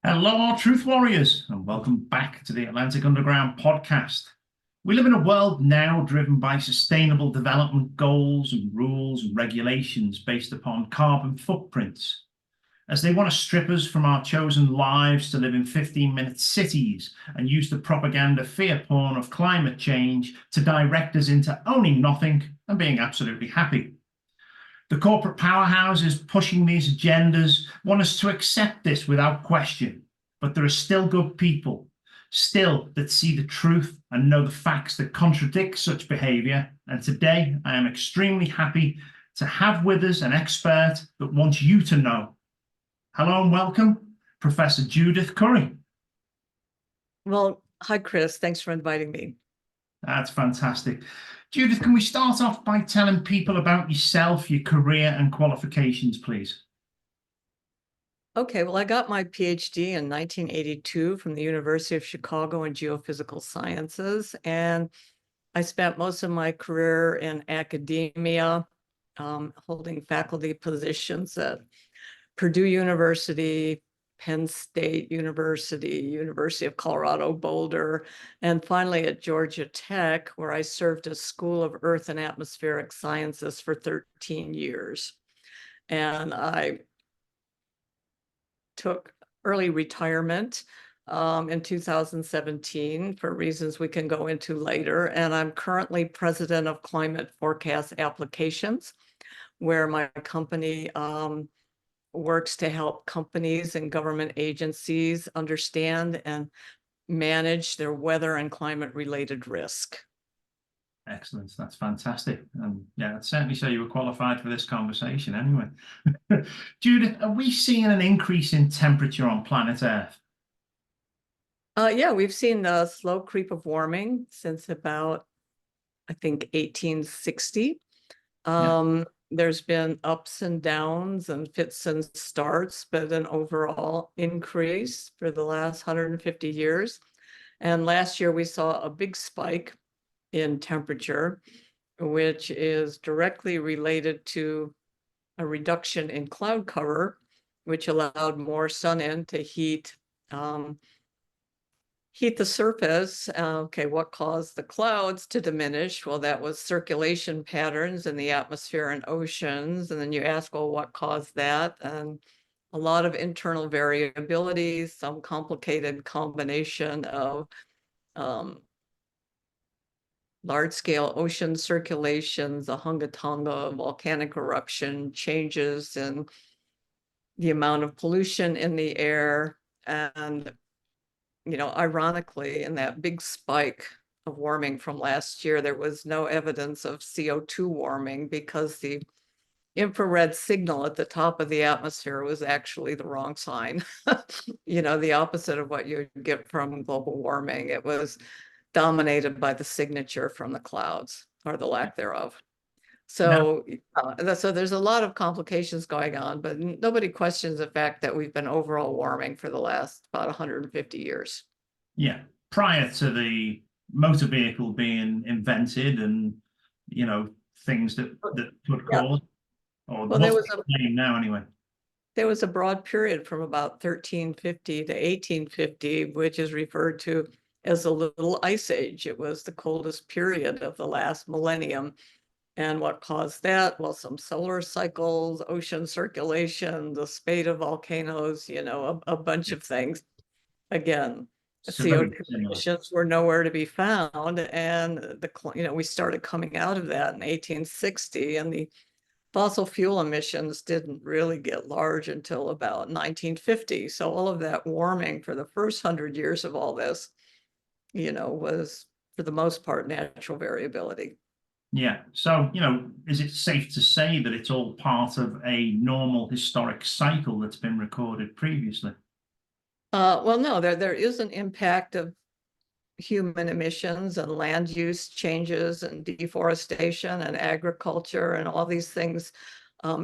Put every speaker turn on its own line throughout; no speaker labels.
Hello, our truth warriors, and welcome back to the Atlantic Underground podcast. We live in a world now driven by sustainable development goals and rules and regulations based upon carbon footprints, as they want to strip us from our chosen lives to live in 15-minute cities and use the propaganda fear porn of climate change to direct us into owning nothing and being absolutely happy. The corporate powerhouses pushing these agendas want us to accept this without question. But there are still good people, still that see the truth and know the facts that contradict such behavior. And today I am extremely happy to have with us an expert that wants you to know. Hello and welcome, Professor Judith Curry.
Well, hi, Chris. Thanks for inviting me.
That's fantastic. Judith, can we start off by telling people about yourself, your career and qualifications, please?
Okay, well, I got my PhD in 1982 from the University of Chicago in geophysical sciences, and I spent most of my career in academia, holding faculty positions at Purdue University, Penn State University, University of Colorado Boulder, and finally at Georgia Tech, where I served as School of Earth and Atmospheric Sciences for 13 years. And I took early retirement in 2017 for reasons we can go into later. And I'm currently president of Climate Forecast Applications, where my company works to help companies and government agencies understand and manage their weather and climate related risk.
Excellent. That's fantastic. And yeah, I'd certainly say you were qualified for this conversation anyway. Judith, are we seeing an increase in temperature on planet Earth?
Yeah, we've seen a slow creep of warming since about, I think, 1860. There's been ups and downs and fits and starts, but an overall increase for the last 150 years. And last year we saw a big spike in temperature, which is directly related to a reduction in cloud cover, which allowed more sun in to heat the surface. Okay, what caused the clouds to diminish? Well, that was circulation patterns in the atmosphere and oceans. And then you ask, well, what caused that? And a lot of internal variability, some complicated combination of large-scale ocean circulations, a Hunga-Tonga volcanic eruption, changes in the amount of pollution in the air. And, you know, ironically, in that big spike of warming from last year, there was no evidence of CO2 warming because the infrared signal at the top of the atmosphere was actually the wrong sign. You know, the opposite of what you get from global warming. It was dominated by the signature from the clouds or the lack thereof. So, so there's a lot of complications going on, but nobody questions the fact that we've been overall warming for the last about 150 years.
Yeah, prior to the motor vehicle being invented and, you know, things that could cause, or
well,
what's the name now anyway?
There was a broad period from about 1350 to 1850, which is referred to as the Little Ice Age. It was the coldest period of the last millennium. And what caused that? Well, some solar cycles, ocean circulation, the spate of volcanoes, you know, a bunch of things. Again, CO2 emissions were nowhere to be found. And we started coming out of that in 1860, and the fossil fuel emissions didn't really get large until about 1950. So all of that warming for the first 100 years of all this, you know, was for the most part natural variability.
Yeah. So, you know, is it safe to say that it's all part of a normal historic cycle that's been recorded previously?
Well, no, there is an impact of human emissions and land use changes and deforestation and agriculture and all these things,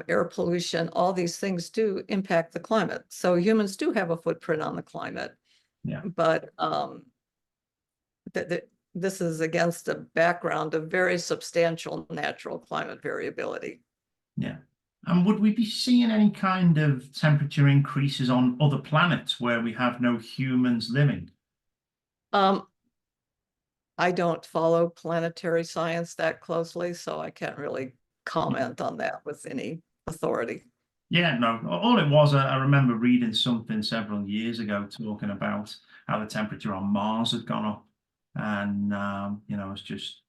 air pollution, all these things do impact the climate. So humans do have a footprint on the climate.
Yeah.
But this is against a background of very substantial natural climate variability.
Yeah. And would we be seeing any kind of temperature increases on other planets where we have no humans living?
Um, I don't follow planetary science that closely, so I can't really comment on that with any authority.
Yeah, no, all it was, I remember reading something several years ago talking about how the temperature on Mars had gone up. And, it's just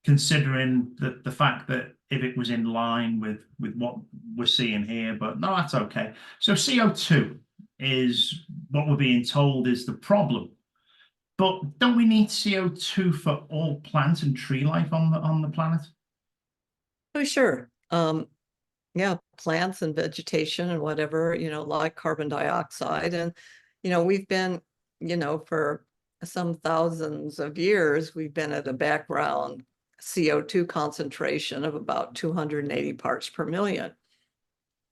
considering the fact that if it was in line with what we're seeing here, but no, that's okay. So CO2 is what we're being told is the problem. But don't we need CO2 for all plant and tree life on the planet?
Oh, sure. Yeah, plants and vegetation and whatever, like carbon dioxide. And, we've been, for some thousands of years, we've been at a background CO2 concentration of about 280 parts per million.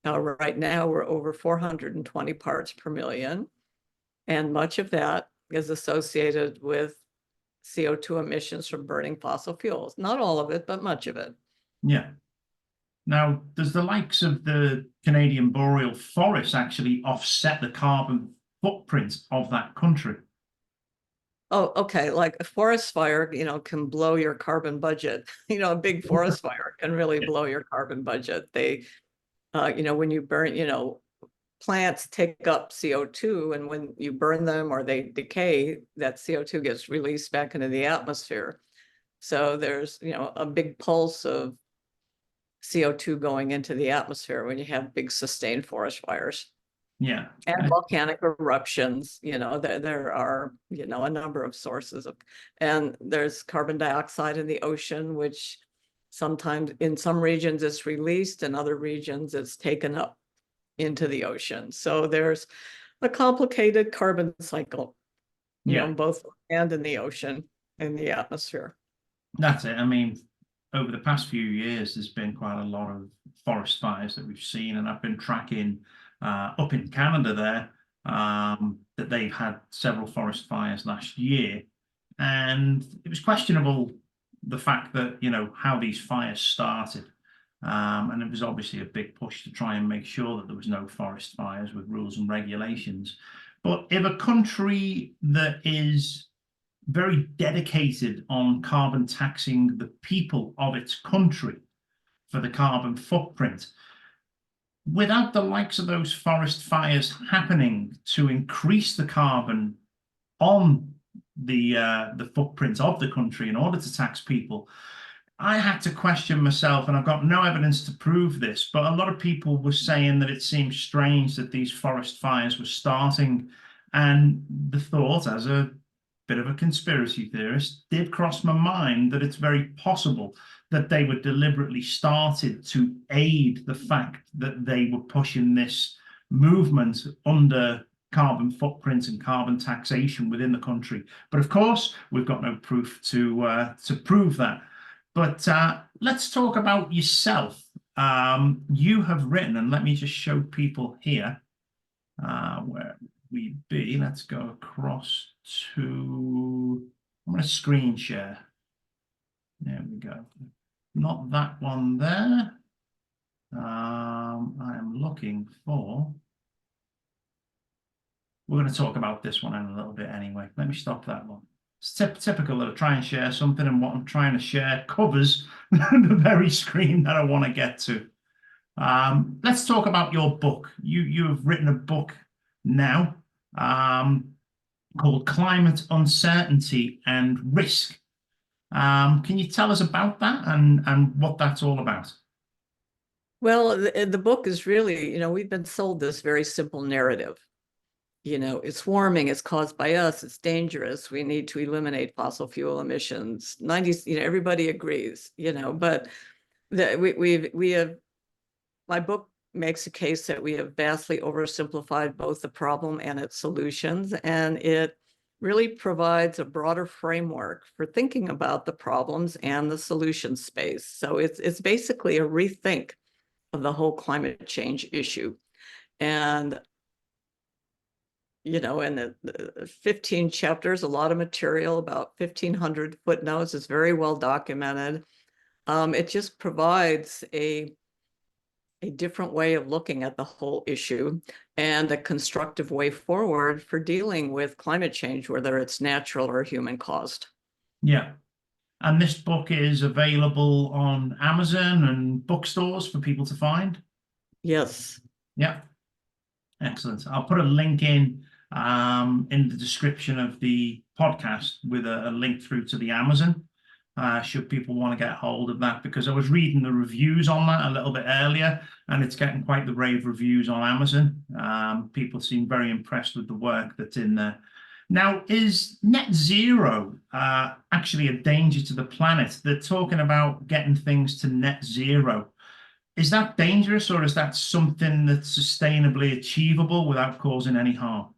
Now, right now, we're over 420 parts per million. And much of that is associated with CO2 emissions from burning fossil fuels. Not all of it, but much of it.
Yeah. Now, does the likes of the Canadian boreal forest actually offset the carbon footprint of that country?
Oh, okay. Like a forest fire, can blow your carbon budget. A big forest fire can really blow your carbon budget. When you burn, plants take up CO2, and when you burn them or they decay, that CO2 gets released back into the atmosphere. So there's, a big pulse of CO2 going into the atmosphere when you have big sustained forest fires.
Yeah.
And volcanic eruptions, there are, a number of sources of, and there's carbon dioxide in the ocean, which sometimes in some regions it's released, in other regions it's taken up into the ocean. So there's a complicated carbon cycle,
Yeah,
both and in the ocean, in the atmosphere.
that's it. I mean, over the past few years, there's been quite a lot of forest fires that we've seen, and I've been tracking up in Canada there that they've had several forest fires last year, and it was questionable the fact that how these fires started. And it was obviously a big push to try and make sure that there was no forest fires with rules and regulations. But if a country that is very dedicated on carbon taxing the people of its country for the carbon footprint, without the likes of those forest fires happening to increase the carbon on the footprint of the country in order to tax people, I had to question myself, and I've got no evidence to prove this, but a lot of people were saying that it seemed strange that these forest fires were starting. And the thought, as a bit of a conspiracy theorist, did cross my mind that it's very possible that they were deliberately started to aid the fact that they were pushing this movement under carbon footprint and carbon taxation within the country. But of course, we've got no proof to prove that. But let's talk about yourself. You have written, and let me just show people here where we be. Let's go across to, I'm going to screen share. There we go. Not that one there. I am looking for, we're going to talk about this one in a little bit anyway. Let me stop that one. It's typical that I try and share something, and what I'm trying to share covers the very screen that I want to get to. Let's talk about your book. You have written a book now called Climate Uncertainty and Risk. Can you tell us about that and what that's all about?
Well, the book is really, we've been sold this very simple narrative. It's warming, it's caused by us, it's dangerous, we need to eliminate fossil fuel emissions. 90s, everybody agrees, but we have, my book makes a case that we have vastly oversimplified both the problem and its solutions, and it really provides a broader framework for thinking about the problems and the solution space. So it's basically a rethink of the whole climate change issue. And in the 15 chapters, a lot of material, about 1,500 footnotes, is very well documented. It just provides a a different way of looking at the whole issue and a constructive way forward for dealing with climate change, whether it's natural or human caused.
Yeah. And this book is available on Amazon and bookstores for people to find.
Yes.
Yeah. Excellent. I'll put a link in the description of the podcast with a link through to the Amazon, should people want to get hold of that, because I was reading the reviews on that a little bit earlier, and it's getting quite the rave reviews on Amazon. People seem very impressed with the work that's in there. Now, is net zero actually a danger to the planet? They're talking about getting things to net zero. Is that dangerous, or is that something that's sustainably achievable without causing any harm?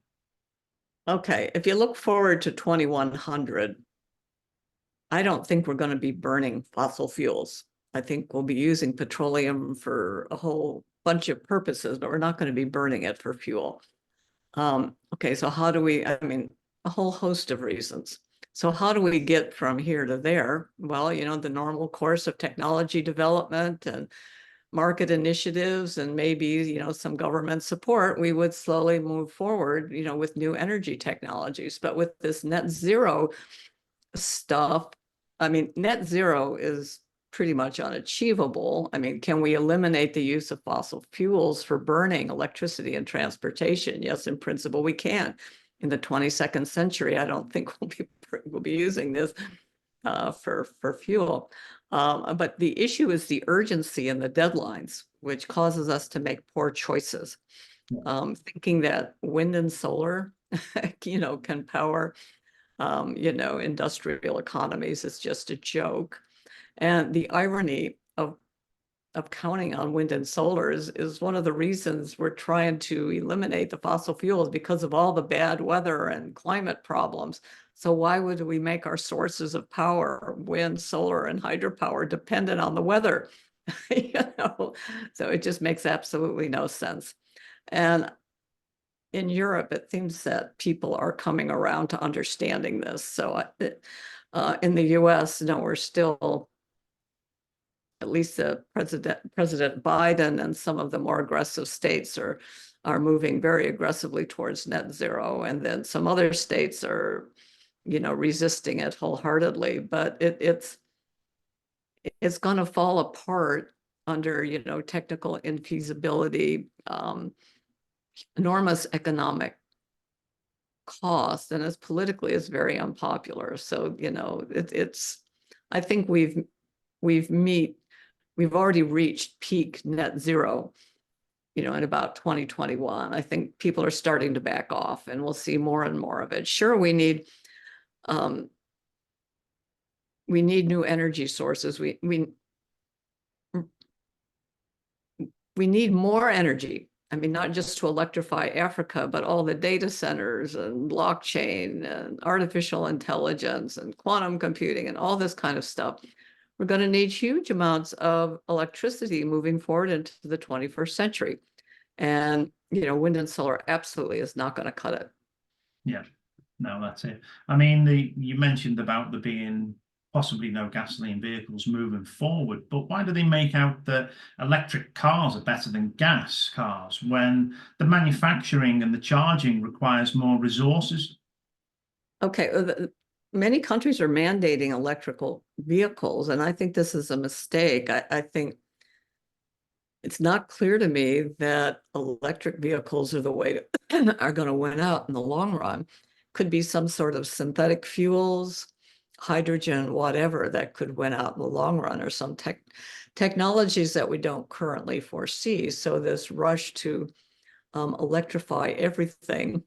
Okay, if you look forward to 2100, I don't think we're going to be burning fossil fuels. I think we'll be using petroleum for a whole bunch of purposes, but we're not going to be burning it for fuel. Okay, so how do we, I mean, a whole host of reasons. So how do we get from here to there? Well, you know, the normal course of technology development and market initiatives and maybe, you know, some government support, we would slowly move forward, you know, with new energy technologies. But with this net zero stuff, I mean, net zero is pretty much unachievable. I mean, can we eliminate the use of fossil fuels for burning electricity and transportation? Yes, in principle, we can. In the 22nd century, I don't think we'll be using this for fuel. But the issue is the urgency and the deadlines, which causes us to make poor choices. Thinking that wind and solar, you know, can power, you know, industrial economies is just a joke. And the irony of counting on wind and solar is one of the reasons we're trying to eliminate the fossil fuels, because of all the bad weather and climate problems. So why would we make our sources of power, wind, solar, and hydropower, dependent on the weather? You know, so it just makes absolutely no sense. And in Europe, it seems that people are coming around to understanding this. So in the US, no, we're still, at least President Biden and some of the more aggressive states are moving very aggressively towards net zero. And then some other states are, you know, resisting it wholeheartedly. But it's going to fall apart under, you know, technical infeasibility, enormous economic cost, and as politically is very unpopular. So, you know, I think we've already reached peak net zero, you know, in about 2021. I think people are starting to back off, and we'll see more and more of it. Sure, we need new energy sources. We need more energy. I mean, not just to electrify Africa, but all the data centers and blockchain and artificial intelligence and quantum computing and all this kind of stuff. We're going to need huge amounts of electricity moving forward into the 21st century. And, you know, wind and solar absolutely is not going to cut it.
Yeah, no, that's it. I mean, you mentioned about there being possibly no gasoline vehicles moving forward, but why do they make out that electric cars are better than gas cars when the manufacturing and the charging requires more resources?
Okay, many countries are mandating electrical vehicles, and I think this is a mistake. I think it's not clear to me that electric vehicles are the way are going to win out in the long run. Could be some sort of synthetic fuels, hydrogen, whatever, that could win out in the long run, or some technologies that we don't currently foresee. So this rush to electrify everything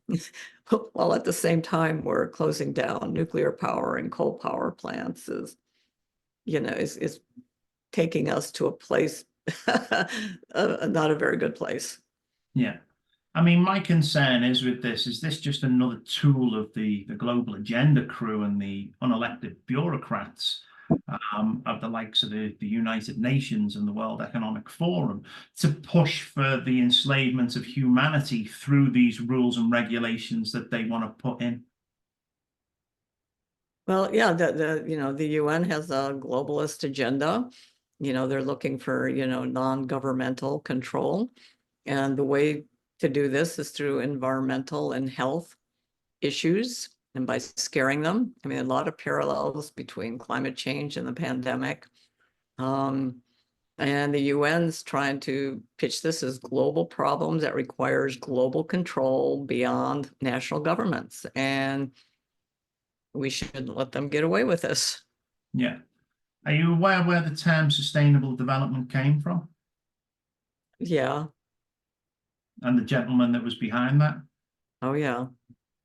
while at the same time we're closing down nuclear power and coal power plants is, you know, is taking us to a place, not a very good place.
Yeah. I mean, my concern is with this, is this just another tool of the global agenda crew and the unelected bureaucrats of the likes of the United Nations and the World Economic Forum to push for the enslavement of humanity through these rules and regulations that they want to put in?
Well, yeah, you know, the UN has a globalist agenda, They're looking for, non-governmental control. And the way to do this is through environmental and health issues and by scaring them. I mean, a lot of parallels between climate change and the pandemic. And the UN's trying to pitch this as global problems that requires global control beyond national governments. And we shouldn't let them get away with this.
Yeah. Are you aware where the term sustainable development came from
Yeah.
and the gentleman that was behind that?
Oh, yeah.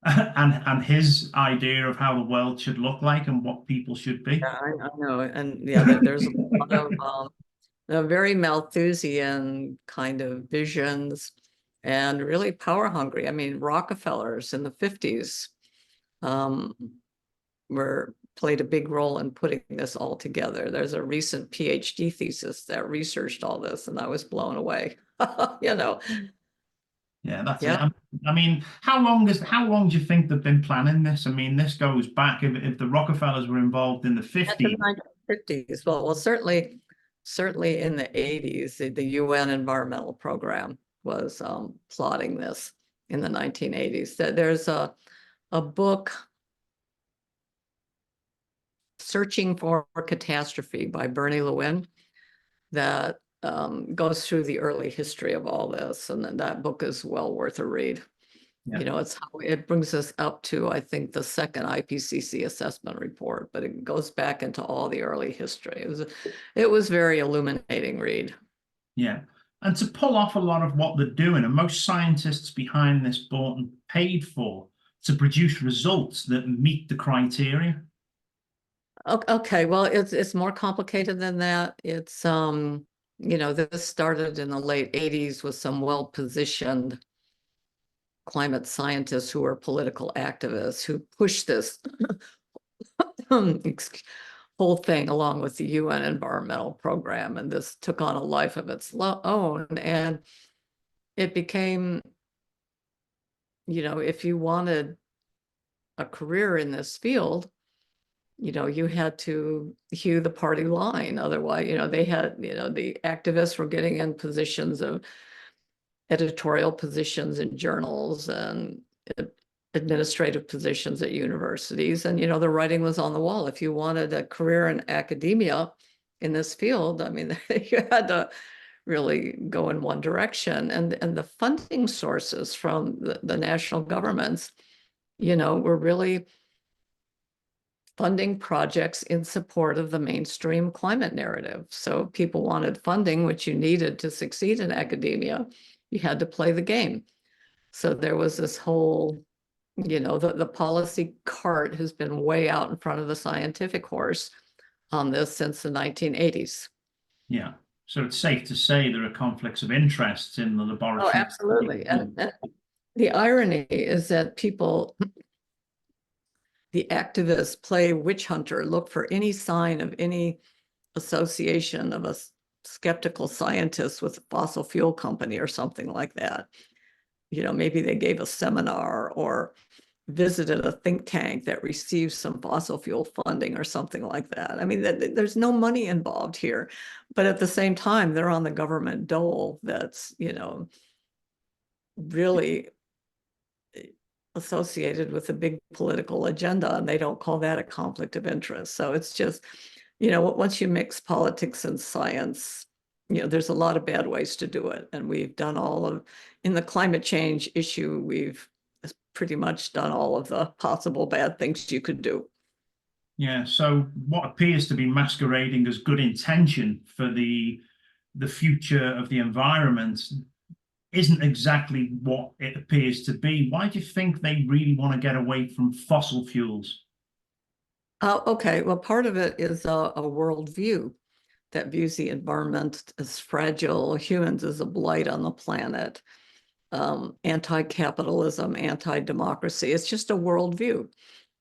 And his idea of how the world should look like and what people should be.
Yeah, I know. And yeah, there's a lot of very Malthusian kind of visions and really power hungry. I mean, Rockefellers in the 50s played a big role in putting this all together. There's a recent PhD thesis that researched all this, and I was blown away.
Yeah, that's
Yeah.
it. I mean, how long do you think they've been planning this? I mean, this goes back if the Rockefellers were involved in the 50s.
1950s. Well, certainly in the 80s, the UN Environmental Program was plotting this in the 1980s. There's a book, Searching for Catastrophe by Bernie Lewin, that goes through the early history of all this. And then that book is well worth a read.
Yeah.
It's how it brings us up to, I think, the second IPCC assessment report, but it goes back into all the early history. It was very illuminating read.
Yeah. And to pull off a lot of what they're doing, and most scientists behind this bought and paid for to produce results that meet the criteria.
Okay, well, it's more complicated than that. It's this started in the late 80s with some well-positioned climate scientists who are political activists who pushed this whole thing along with the UN Environmental Program, and this took on a life of its own. And it became, if you wanted a career in this field, you had to hew the party line. Otherwise, they had, the activists were getting in positions of editorial positions in journals and administrative positions at universities. And, the writing was on the wall. If you wanted a career in academia in this field, I mean, you had to really go in one direction. And the funding sources from the national governments, were really funding projects in support of the mainstream climate narrative. So people wanted funding, which you needed to succeed in academia. You had to play the game. So there was this whole, the policy cart has been way out in front of the scientific horse on this since the 1980s.
Yeah. So it's safe to say there are conflicts of interest in the laboratory.
Oh, absolutely. And the irony is that the activists play witch hunter, look for any sign of any association of a skeptical scientist with a fossil fuel company or something like that. Maybe they gave a seminar or visited a think tank that receives some fossil fuel funding or something like that. I mean, there's no money involved here, but at the same time, they're on the government dole that's, really associated with a big political agenda, and they don't call that a conflict of interest. So it's just, once you mix politics and science, there's a lot of bad ways to do it. And we've done in the climate change issue, we've pretty much done all of the possible bad things you could do.
Yeah, so what appears to be masquerading as good intention for the future of the environment isn't exactly what it appears to be. Why do you think they really want to get away from fossil fuels?
Okay, well, part of it is a worldview that views the environment as fragile, humans as a blight on the planet, anti-capitalism, anti-democracy. It's just a worldview,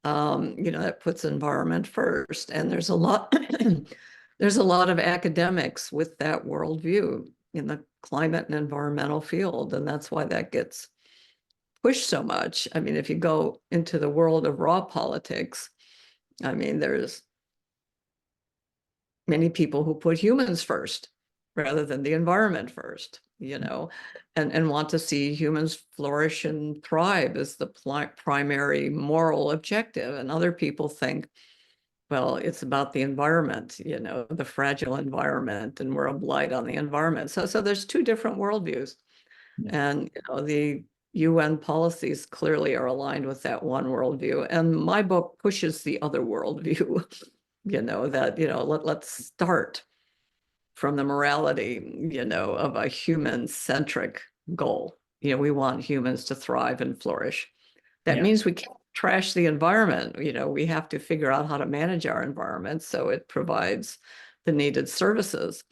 that puts environment first. And there's a lot, there's a lot of academics with that worldview in the climate and environmental field. And that's why that gets pushed so much. I mean, if you go into the world of raw politics, I mean, there's many people who put humans first rather than the environment first, and want to see humans flourish and thrive as the primary moral objective. And other people think, well, it's about the environment, the fragile environment, and we're a blight on the environment. So there's two different worldviews.
Yeah.
And the UN policies clearly are aligned with that one worldview. And my book pushes the other worldview, let's start from the morality, of a human-centric goal. We want humans to thrive and flourish. That means we can't trash the environment. We have to figure out how to manage our environment so it provides the needed services.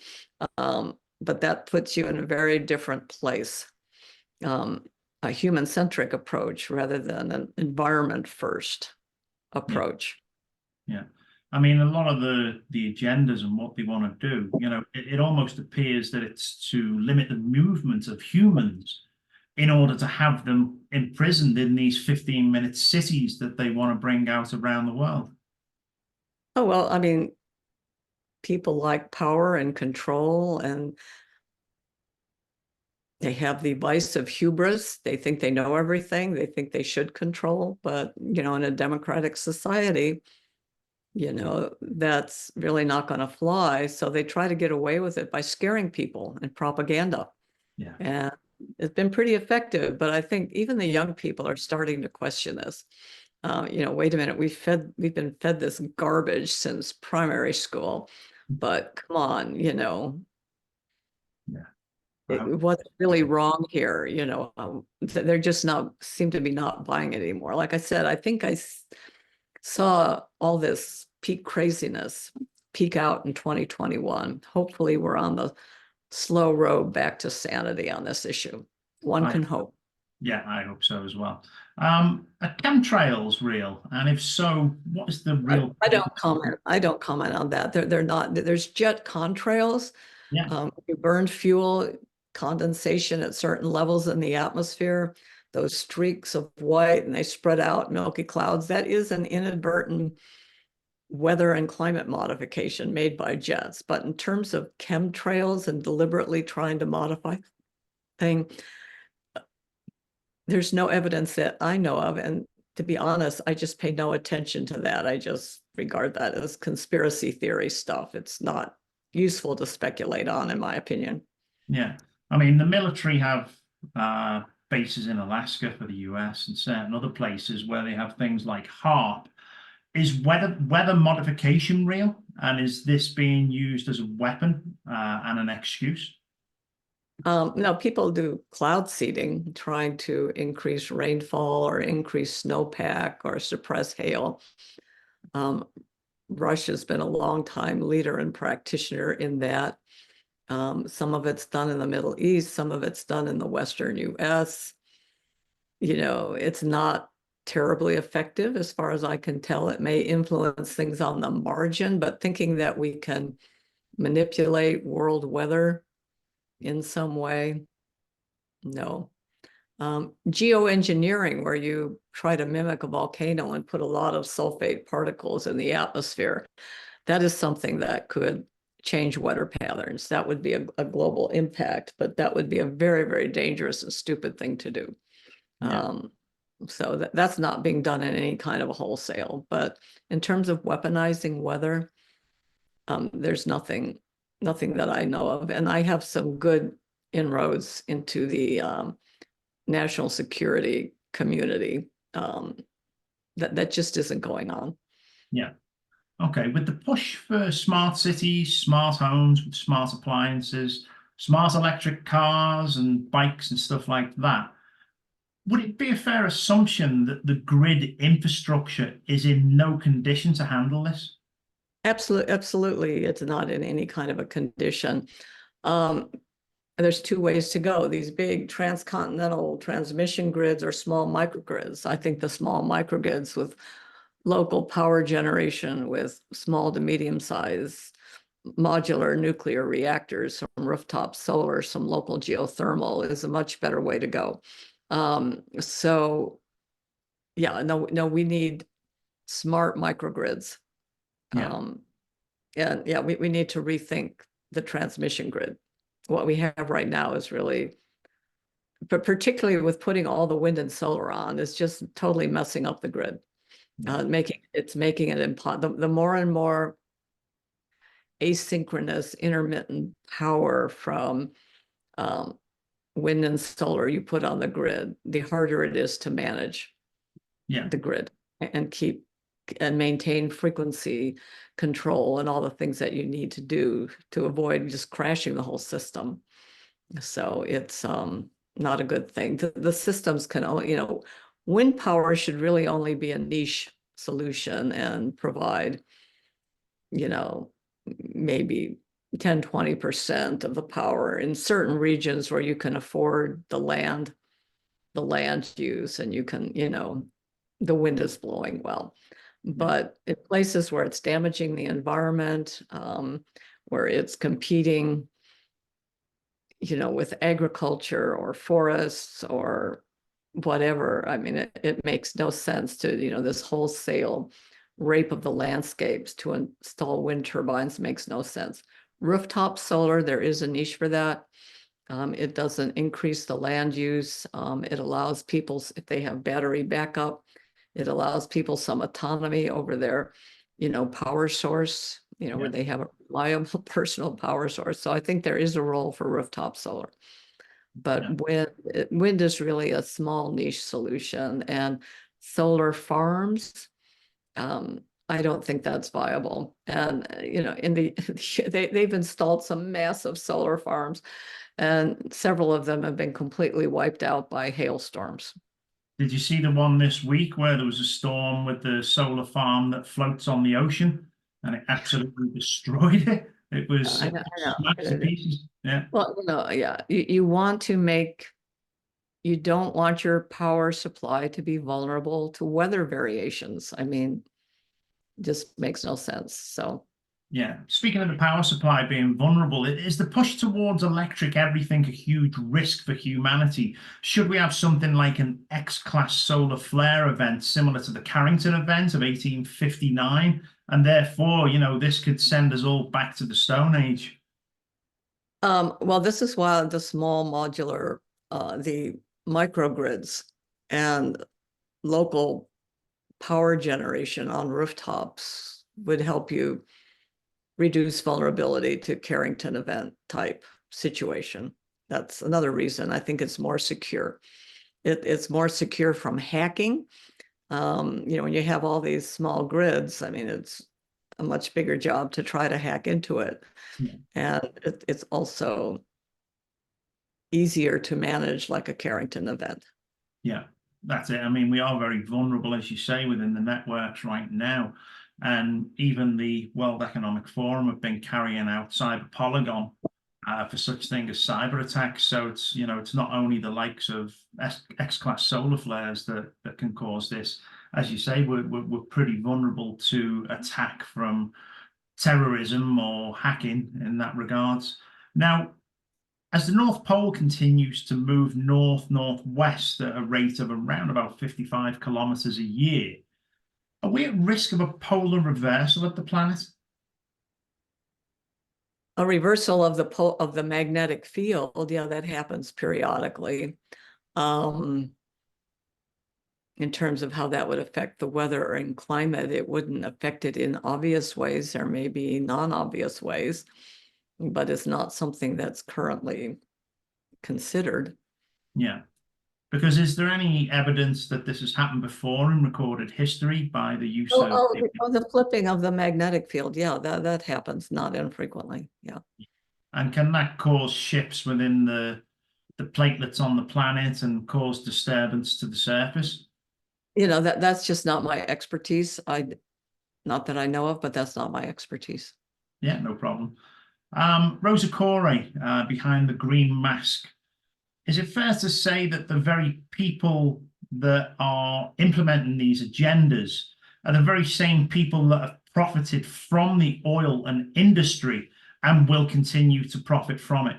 But that puts you in a very different place. A human-centric approach rather than an environment-first approach.
Yeah. I mean, a lot of the agendas and what they want to do, it almost appears that it's to limit the movement of humans in order to have them imprisoned in these 15-minute cities that they want to bring out around the world.
Oh, well, I mean, people like power and control, and they have the vice of hubris. They think they know everything. They think they should control. But, in a democratic society, that's really not going to fly. So they try to get away with it by scaring people and propaganda.
Yeah.
And it's been pretty effective. But I think even the young people are starting to question this. Wait a minute, we've been fed this garbage since primary school. But come on, what's really wrong here? They're just seem to be not buying it anymore. Like I said, I think I saw all this peak craziness peak out in 2021. Hopefully we're on the slow road back to sanity on this issue. One can hope.
Yeah, I hope so as well. Are chemtrails real? And if so, what is the real?
I don't comment on that. They're not. There's jet contrails.
Yeah.
You burn fuel, condensation at certain levels in the atmosphere, those streaks of white, and they spread out, milky clouds. That is an inadvertent weather and climate modification made by jets. But in terms of chemtrails and deliberately trying to modify things, there's no evidence that I know of. And to be honest, I just pay no attention to that. I just regard that as conspiracy theory stuff. It's not useful to speculate on, in my opinion.
Yeah. I mean, the military have bases in Alaska for the US and certain other places where they have things like HARP. Is weather modification real? And is this being used as a weapon and an excuse?
No, people do cloud seeding, trying to increase rainfall or increase snowpack or suppress hail. Russia's been a long time leader and practitioner in that. Some of it's done in the Middle East, some of it's done in the Western US. It's not terribly effective as far as I can tell. It may influence things on the margin, but thinking that we can manipulate world weather in some way, no. Geoengineering, where you try to mimic a volcano and put a lot of sulfate particles in the atmosphere, that is something that could change weather patterns. That would be a global impact, but that would be a very, very dangerous and stupid thing to do. Yeah. So that's not being done in any kind of a wholesale. But in terms of weaponizing weather, there's nothing that I know of. And I have some good inroads into the national security community. That just isn't going on.
Yeah. Okay. With the push for smart cities, smart homes with smart appliances, smart electric cars and bikes and stuff like that, would it be a fair assumption that the grid infrastructure is in no condition to handle this?
Absolutely. It's not in any kind of a condition. There's two ways to go. These big transcontinental transmission grids or small microgrids. I think the small microgrids with local power generation with small to medium size modular nuclear reactors, some rooftop solar, some local geothermal is a much better way to go. So yeah, no, we need smart microgrids.
Yeah.
And yeah, we need to rethink the transmission grid. What we have right now is really, but particularly with putting all the wind and solar on, is just totally messing up the grid. Making it impossible. The more and more asynchronous intermittent power from wind and solar you put on the grid, the harder it is to manage the grid and keep and maintain frequency control and all the things that you need to do to avoid just crashing the whole system. So it's not a good thing. The systems can only, wind power should really only be a niche solution and provide, maybe 10, 20% of the power in certain regions where you can afford the land use, and you can, the wind is blowing well. But in places where it's damaging the environment, where it's competing, with agriculture or forests or whatever, I mean, it makes no sense to, this wholesale rape of the landscapes to install wind turbines makes no sense. Rooftop solar, there is a niche for that. It doesn't increase the land use. It allows people, if they have battery backup, it allows people some autonomy over their, power source, where they have a reliable personal power source. So I think there is a role for rooftop solar. But wind is really a small niche solution, and solar farms, I don't think that's viable. And they've installed some massive solar farms, and several of them have been completely wiped out by hailstorms.
Did you see the one this week where there was a storm with the solar farm that floats on the ocean and it absolutely destroyed it? It was smashed to pieces. Yeah.
Well, you want to you don't want your power supply to be vulnerable to weather variations. I mean, just makes no sense. So
yeah, speaking of the power supply being vulnerable, is the push towards electric everything a huge risk for humanity? Should we have something like an X-class solar flare event similar to the Carrington event of 1859? And therefore, this could send us all back to the Stone Age.
Well, this is why the small modular, the microgrids and local power generation on rooftops would help you reduce vulnerability to Carrington event type situation. That's another reason I think it's more secure. It's more secure from hacking. When you have all these small grids, I mean, it's a much bigger job to try to hack into it. And it's also easier to manage like a Carrington event.
Yeah, that's it. I mean, we are very vulnerable, as you say, within the networks right now. And even the World Economic Forum have been carrying out cyber polygon for such thing as cyber attacks. So it's, it's not only the likes of X-class solar flares that can cause this. As you say, we're pretty vulnerable to attack from terrorism or hacking in that regards. Now, as the North Pole continues to move north-northwest at a rate of around about 55 kilometers a year, are we at risk of a polar reversal of the planet?
A reversal of the magnetic field, yeah, that happens periodically. In terms of how that would affect the weather and climate, it wouldn't affect it in obvious ways. There may be non-obvious ways, but it's not something that's currently considered.
Yeah, because is there any evidence that this has happened before in recorded history by the use of...
The flipping of the magnetic field. Yeah, that happens not infrequently. Yeah.
And can that cause shifts within the platelets on the planet and cause disturbance to the surface?
That's just not my expertise. Not that I know of, but that's not my expertise.
Yeah, no problem. Rosa Corey, behind the green mask. Is it fair to say that the very people that are implementing these agendas are the very same people that have profited from the oil and industry and will continue to profit from it?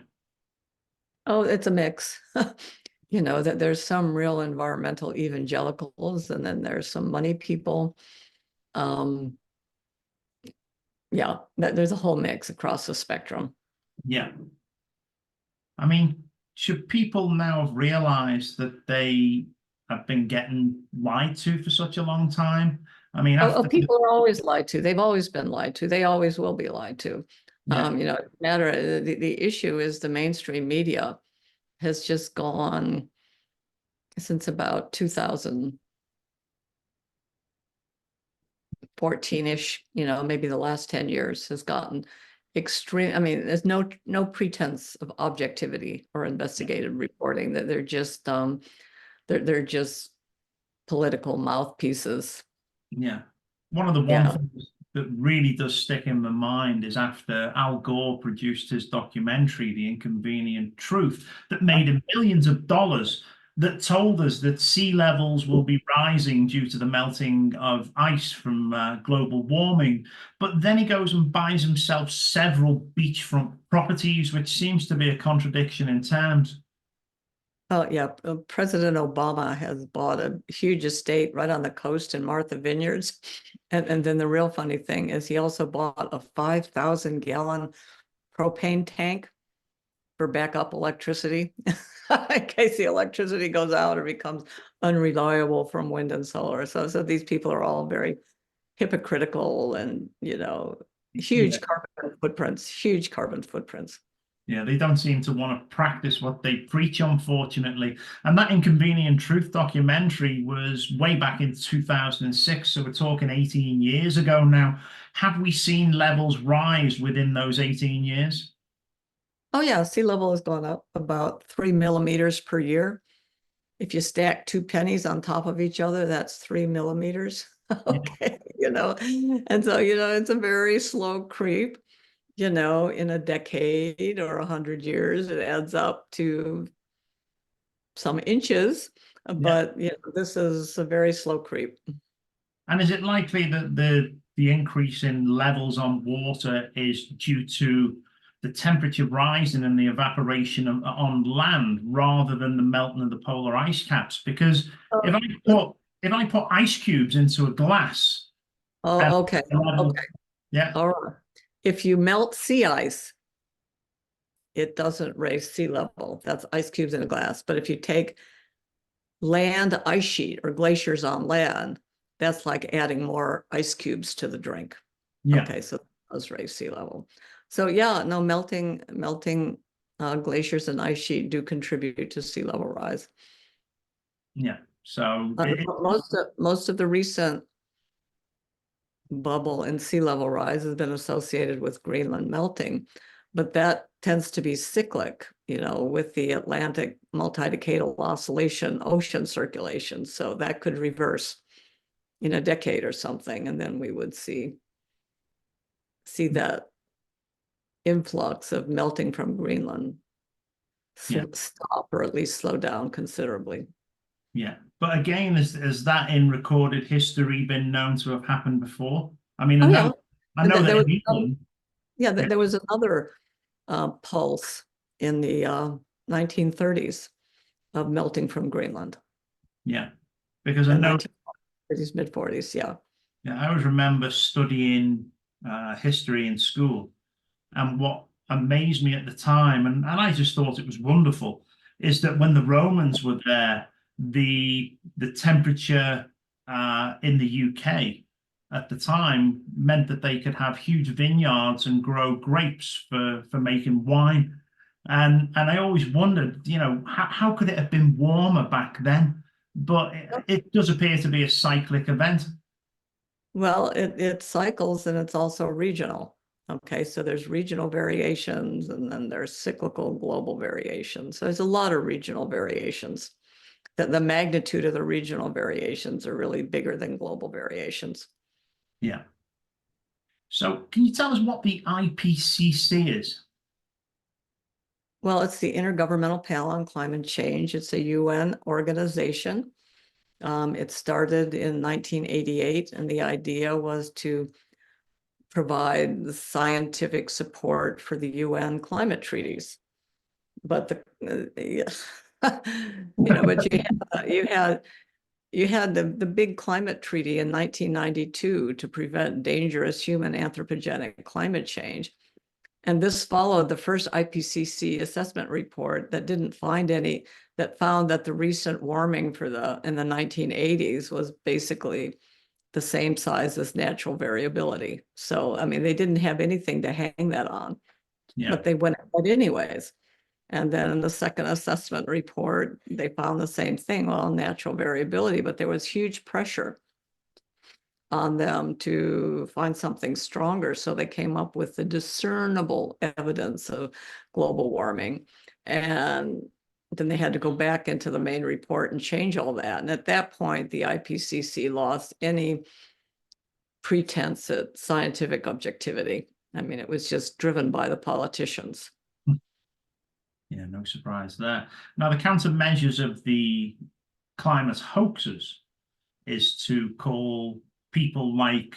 Oh, it's a mix. That there's some real environmental evangelicals, and then there's some money people. Yeah, there's a whole mix across the spectrum.
Yeah. I mean, should people now have realized that they have been getting lied to for such a long time? I mean,
Oh,
after,
people are always lied to. They've always been lied to. They always will be lied to.
yeah,
The issue is the mainstream media has just gone since about 2014-ish, maybe the last 10 years has gotten extreme. I mean, there's no pretense of objectivity or investigative reporting, that they're just political mouthpieces.
yeah. One of the one
Yeah.
things that really does stick in my mind is after Al Gore produced his documentary, The Inconvenient Truth, that made him millions of dollars, that told us that sea levels will be rising due to the melting of ice from global warming. But then he goes and buys himself several beachfront properties, which seems to be a contradiction in terms.
Oh, yeah. President Obama has bought a huge estate right on the coast in Martha Vineyards. And then the real funny thing is he also bought a 5,000-gallon propane tank for backup electricity in case the electricity goes out or becomes unreliable from wind and solar. So these people are all very hypocritical and,
Yeah.
huge carbon footprints.
Yeah, they don't seem to want to practice what they preach, unfortunately. And that Inconvenient Truth documentary was way back in 2006. So we're talking 18 years ago now. Have we seen levels rise within those 18 years?
Oh yeah, sea level has gone up about 3 millimeters per year. If you stack two pennies on top of each other, that's 3 millimeters.
Yeah.
Okay, and so, it's a very slow creep. In a decade or 100 years, it adds up to some inches,
Yeah.
but this is a very slow creep.
And is it likely that the increase in levels on water is due to the temperature rising and the evaporation on land rather than the melting of the polar ice caps? Because if
Oh,
I put if I put ice cubes into a glass and
okay,
the level,
okay,
yeah,
all right. If you melt sea ice, it doesn't raise sea level. That's ice cubes in a glass. But if you take land ice sheet or glaciers on land, that's like adding more ice cubes to the drink.
yeah,
Okay, so that does raise sea level. So yeah, no, melting glaciers and ice sheet do contribute to sea level rise.
yeah. So
Most of the recent bubble in sea level rise has been associated with Greenland melting, but that tends to be cyclic, with the Atlantic multi-decadal oscillation ocean circulation. So that could reverse in a decade or something, and then we would see that influx of melting from Greenland
yeah,
stop or at least slow down considerably.
yeah. But again, has that in recorded history been known to have happened before? I mean,
Oh yeah,
I know that
there was
in England, yeah,
there was another pulse in the 1930s of melting from Greenland.
yeah, because I
The
know,
1940s, mid 40s, yeah.
yeah, I always remember studying history in school. And what amazed me at the time, and I just thought it was wonderful, is that when the Romans were there, the temperature in the UK at the time meant that they could have huge vineyards and grow grapes for making wine. And I always wondered, how could it have been warmer back then? But it does appear to be a cyclic event.
Well, it cycles and it's also regional. Okay, so there's regional variations and then there's cyclical global variations. So there's a lot of regional variations. The magnitude of the regional variations are really bigger than global variations.
Yeah. So can you tell us what the IPCC is?
Well, it's the Intergovernmental Panel on Climate Change. It's a UN organization. It started in 1988, and the idea was to provide the scientific support for the UN climate treaties. But but you had you had the big climate treaty in 1992 to prevent dangerous human anthropogenic climate change. And this followed the first IPCC assessment report that didn't find any, that found that the recent warming in the 1980s was basically the same size as natural variability. So, I mean, they didn't have anything to hang that on, but they went ahead anyways. And then in the second assessment report, they found the same thing, well, natural variability, but there was huge pressure on them to find something stronger. So they came up with the discernible evidence of global warming. And then they had to go back into the main report and change all that. And at that point, the IPCC lost any pretense at scientific objectivity. I mean, it was just driven by the politicians.
Yeah, no surprise there. Now, the countermeasures of the climate hoaxers is to call people like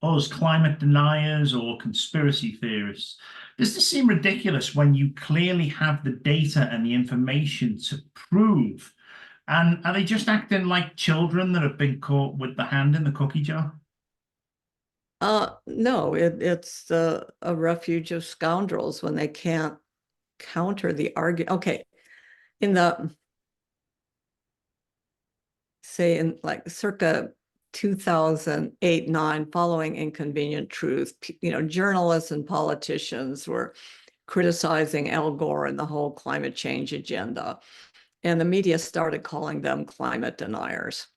us climate deniers or conspiracy theorists. Does this seem ridiculous when you clearly have the data and the information to prove? And are they just acting like children that have been caught with the hand in the cookie jar?
No, it's a refuge of scoundrels when they can't counter the argument. Okay, in the, say in like circa 2008-9, following Inconvenient Truth, journalists and politicians were criticizing Al Gore and the whole climate change agenda. And the media started calling them climate deniers.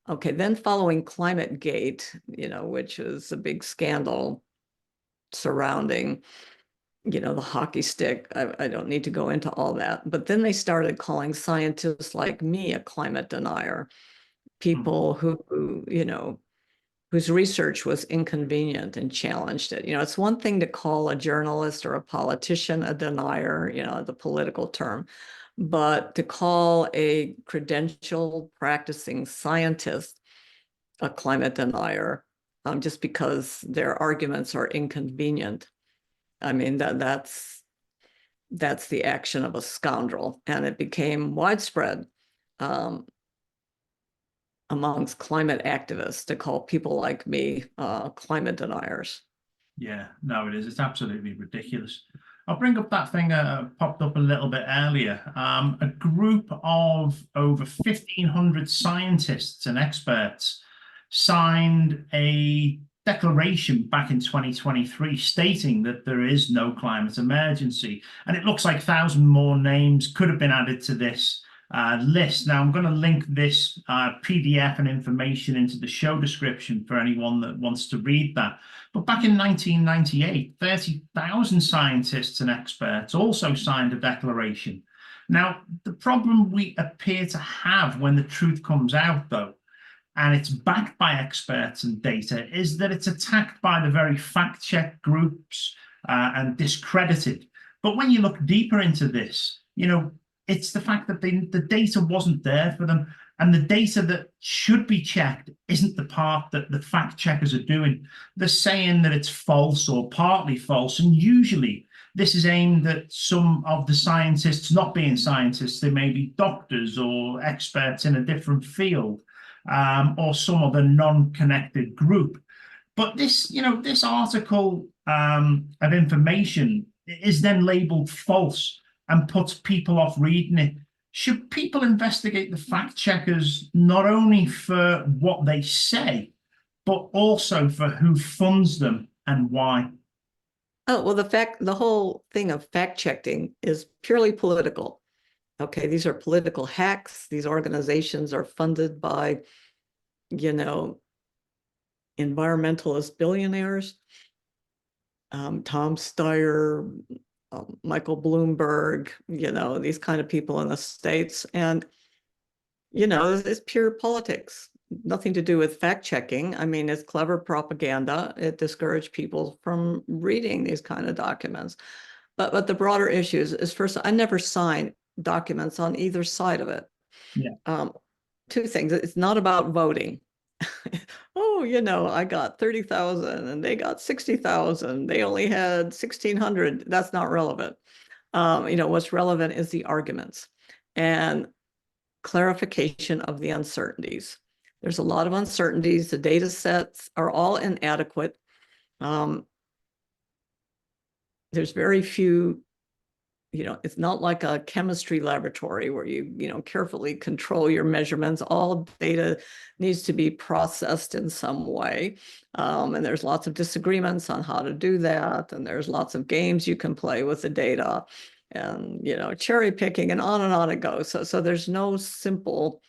Okay, then following Climate Gate, which is a big scandal surrounding, the hockey stick. I don't need to go into all that. But then they started calling scientists like me a climate denier, people who whose research was inconvenient and challenged it. It's one thing to call a journalist or a politician a denier, the political term, but to call a credentialed practicing scientist a climate denier just because their arguments are inconvenient. I mean, that's the action of a scoundrel, and it became widespread amongst climate activists to call people like me climate deniers.
Yeah, no, it is. It's absolutely ridiculous. I'll bring up that thing that popped up a little bit earlier. A group of over 1,500 scientists and experts signed a declaration back in 2023 stating that there is no climate emergency. And it looks like 1,000 more names could have been added to this list. Now, I'm going to link this PDF and information into the show description for anyone that wants to read that. But back in 1998, 30,000 scientists and experts also signed a declaration. Now, the problem we appear to have when the truth comes out, though, and it's backed by experts and data, is that it's attacked by the very fact-check groups and discredited. But when you look deeper into this, it's the fact that the data wasn't there for them, and the data that should be checked isn't the part that the fact checkers are doing. They're saying that it's false or partly false, and usually this is aimed at some of the scientists not being scientists. They may be doctors or experts in a different field, or some other non-connected group. But this article of information is then labeled false and puts people off reading it. Should people investigate the fact checkers not only for what they say, but also for who funds them and why?
Oh, well, the whole thing of fact checking is purely political. Okay, these are political hacks. These organizations are funded by, environmentalist billionaires. Tom Steyer, Michael Bloomberg, these kind of people in the States. And, it's pure politics, nothing to do with fact checking. I mean, it's clever propaganda. It discouraged people from reading these kind of documents. But the broader issues is first, I never sign documents on either side of it.
Yeah.
Two things. It's not about voting. Oh, I got 30,000 and they got 60,000. They only had 1,600. That's not relevant. What's relevant is the arguments. And clarification of the uncertainties. There's a lot of uncertainties. The data sets are all inadequate. There's very few, it's not like a chemistry laboratory where you carefully control your measurements. All data needs to be processed in some way. And there's lots of disagreements on how to do that. And there's lots of games you can play with the data and, cherry picking and on it goes. So there's no simple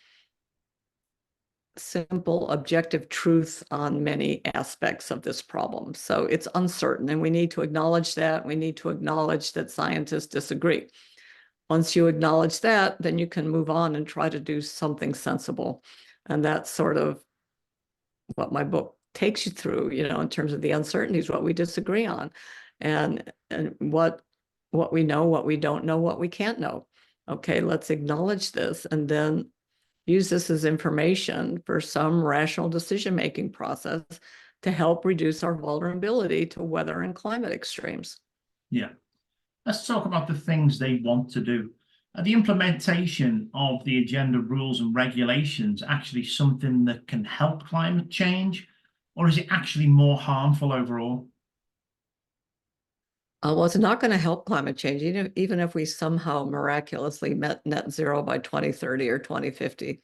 objective truth on many aspects of this problem. So it's uncertain, and we need to acknowledge that. We need to acknowledge that scientists disagree. Once you acknowledge that, then you can move on and try to do something sensible. And that's sort of what my book takes you through, in terms of the uncertainties, what we disagree on, and what we know, what we don't know, what we can't know. Okay, let's acknowledge this and then use this as information for some rational decision-making process to help reduce our vulnerability to weather and climate extremes.
Yeah. Let's talk about the things they want to do. Are the implementation of the agenda rules and regulations actually something that can help climate change, or is it actually more harmful overall?
Well, it's not going to help climate change, even if we somehow miraculously met net zero by 2030 or 2050.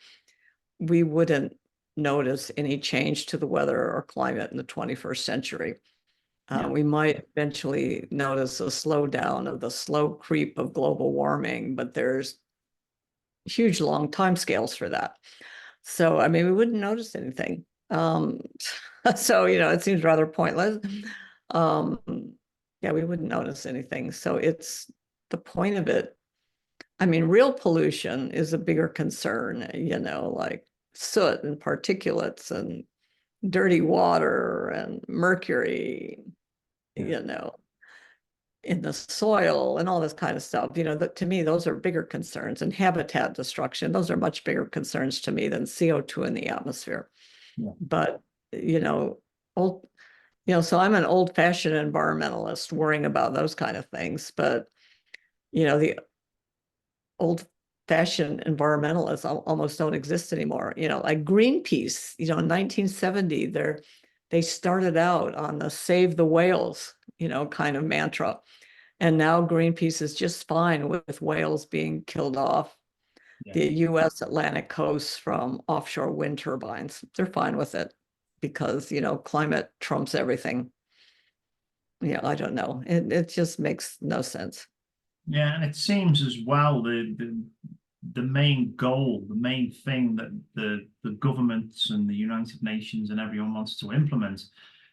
We wouldn't notice any change to the weather or climate in the 21st century. We might eventually notice a slowdown of the slow creep of global warming, but there's huge long timescales for that. So, I mean, we wouldn't notice anything. So, it seems rather pointless. Yeah, we wouldn't notice anything. So it's the point of it. I mean, real pollution is a bigger concern, like soot and particulates and dirty water and mercury, in the soil and all this kind of stuff. To me, those are bigger concerns, and habitat destruction. Those are much bigger concerns to me than CO2 in the atmosphere.
Yeah.
But, so I'm an old-fashioned environmentalist worrying about those kind of things. But, the old-fashioned environmentalists almost don't exist anymore. Like Greenpeace, in 1970, they started out on the save the whales, kind of mantra. And now Greenpeace is just fine with whales being killed off the US Atlantic coast from offshore wind turbines. They're fine with it because, climate trumps everything. I don't know. It just makes no sense.
Yeah, and it seems as well the main goal, the main thing that the governments and the United Nations and everyone wants to implement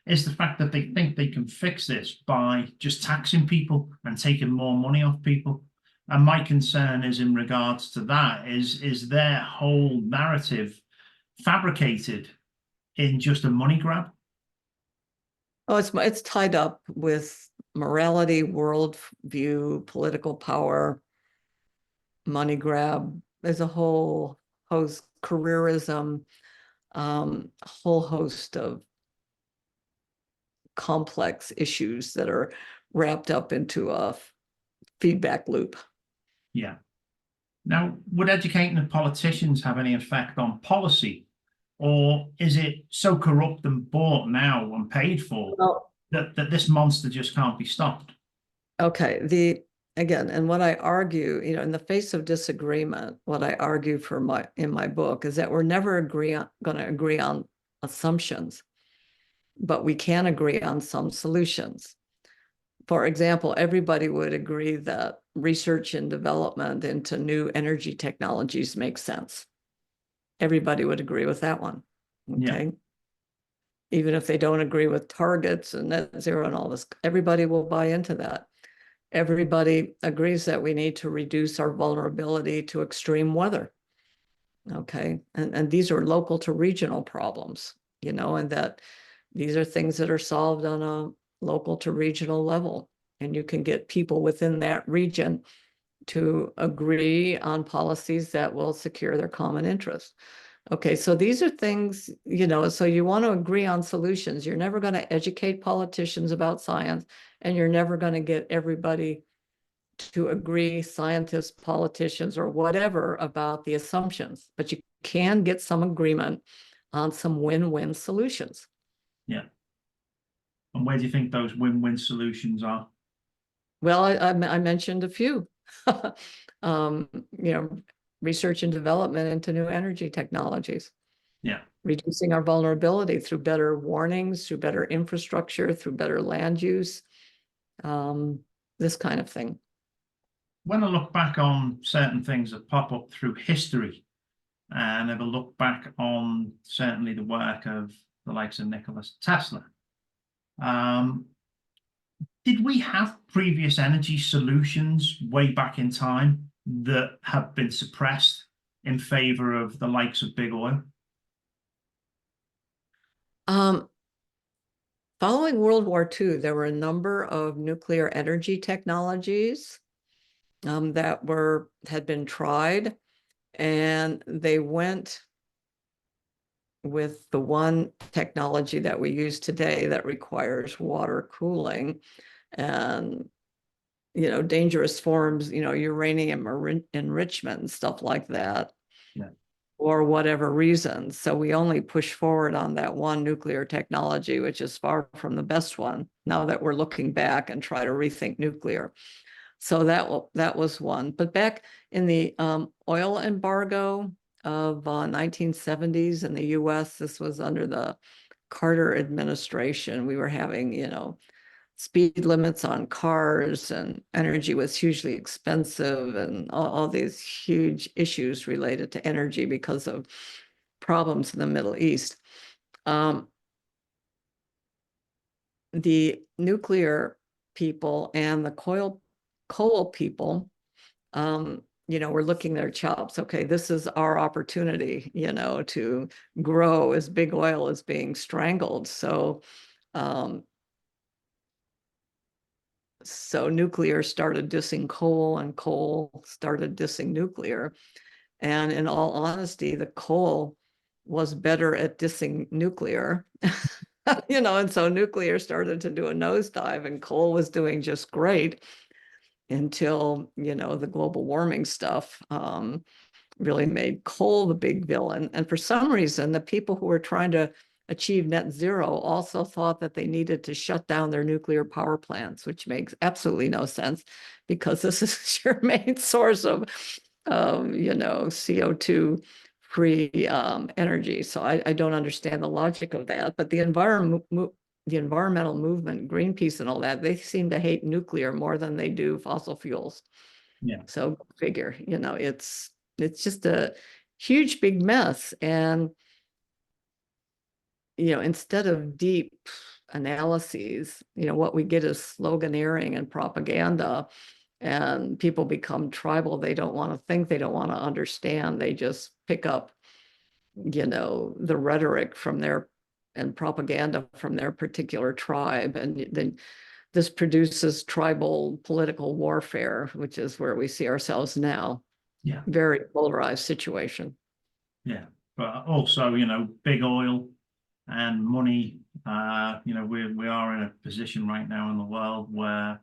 is the fact that they think they can fix this by just taxing people and taking more money off people. And my concern is in regards to that, is their whole narrative fabricated in just a money grab?
Oh, it's tied up with morality, worldview, political power, money grab. There's a whole host, careerism, a whole host of complex issues that are wrapped up into a feedback loop.
Yeah. Now, would educating the politicians have any effect on policy? Or is it so corrupt and bought now and paid for that this monster just can't be stopped?
Okay, again, and what I argue, in the face of disagreement, what I argue in my book is that we're never going to agree on assumptions, but we can agree on some solutions. For example, everybody would agree that research and development into new energy technologies makes sense. Everybody would agree with that one. Okay. Yeah. Even if they don't agree with targets and net zero and all this, everybody will buy into that. Everybody agrees that we need to reduce our vulnerability to extreme weather. Okay. And these are local to regional problems, and that these are things that are solved on a local to regional level. And you can get people within that region to agree on policies that will secure their common interests. Okay, so these are things, so you want to agree on solutions. You're never going to educate politicians about science, and you're never going to get everybody to agree, scientists, politicians, or whatever, about the assumptions, but you can get some agreement on some win-win solutions.
Yeah. And where do you think those win-win solutions are?
Well, I mentioned a few. You know, research and development into new energy technologies.
Yeah.
Reducing our vulnerability through better warnings, through better infrastructure, through better land use, this kind of thing.
When I look back on certain things that pop up through history, and have a look back on certainly the work of the likes of Nikola Tesla, did we have previous energy solutions way back in time that have been suppressed in favor of the likes of big oil?
Following World War II, there were a number of nuclear energy technologies that had been tried, and they went with the one technology that we use today that requires water cooling and, you know, dangerous forms, you know, uranium enrichment and stuff like that.
Yeah.
For whatever reason. So we only push forward on that one nuclear technology, which is far from the best one, now that we're looking back and try to rethink nuclear. So that was one. But back in the oil embargo of 1970s in the US, this was under the Carter administration. We were having, you know, speed limits on cars, and energy was hugely expensive, and all these huge issues related to energy because of problems in the Middle East. The nuclear people and the coal people, you know, we're licking their chops. Okay, this is our opportunity, you know, to grow as big oil is being strangled. So nuclear started dissing coal, and coal started dissing nuclear. And in all honesty, the coal was better at dissing nuclear, you know, and so nuclear started to do a nosedive, and coal was doing just great until, you know, the global warming stuff really made coal the big villain. And for some reason, the people who were trying to achieve net zero also thought that they needed to shut down their nuclear power plants, which makes absolutely no sense, because this is your main source of, you know, CO2 free energy. So I don't understand the logic of that. But the environmental movement, Greenpeace and all that, they seem to hate nuclear more than they do fossil fuels.
Yeah.
So figure, you know, it's just a huge big mess. And, you know, instead of deep analyses, you know, what we get is sloganeering and propaganda, and people become tribal. They don't want to think, they don't want to understand. They just pick up, you know, the rhetoric from their and propaganda from their particular tribe. And then this produces tribal political warfare, which is where we see ourselves now.
Yeah.
Very polarized situation.
Yeah. But also, you know, big oil and money, you know, we are in a position right now in the world where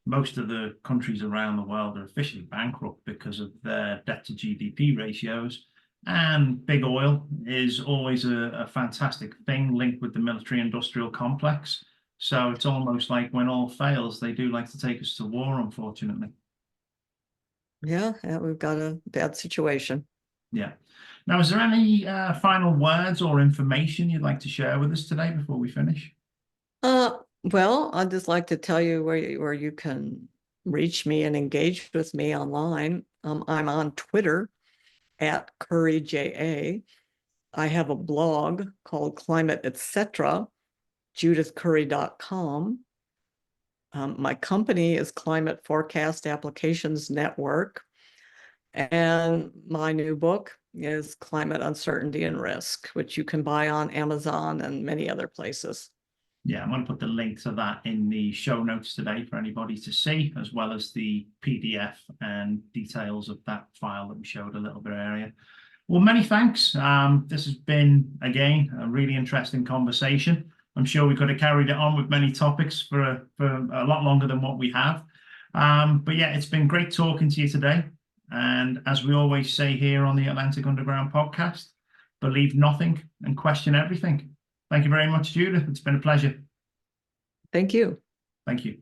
most of the countries around the world are officially bankrupt because of their debt to GDP ratios. And big oil is always a fantastic thing linked with the military industrial complex. So it's almost like when all fails, they do like to take us to war, unfortunately.
Yeah, we've got a bad situation.
Yeah. Now, is there any final words or information you'd like to share with us today before we finish?
Well, I'd just like to tell you where you can reach me and engage with me online. I'm on Twitter at CurryJA. I have a blog called Climate Etc., judithcurry.com. My company is Climate Forecast Applications Network. And my new book is Climate Uncertainty and Risk, which you can buy on Amazon and many other places.
Yeah, I'm going to put the link to that in the show notes today for anybody to see, as well as the PDF and details of that file that we showed a little bit earlier. Well, many thanks. This has been, again, a really interesting conversation. I'm sure we could have carried it on with many topics for a lot longer than what we have. But yeah, it's been great talking to you today. And as we always say here on the Atlantic Underground podcast, believe nothing and question everything. Thank you very much, Judith. It's been a pleasure.
Thank you.
Thank you.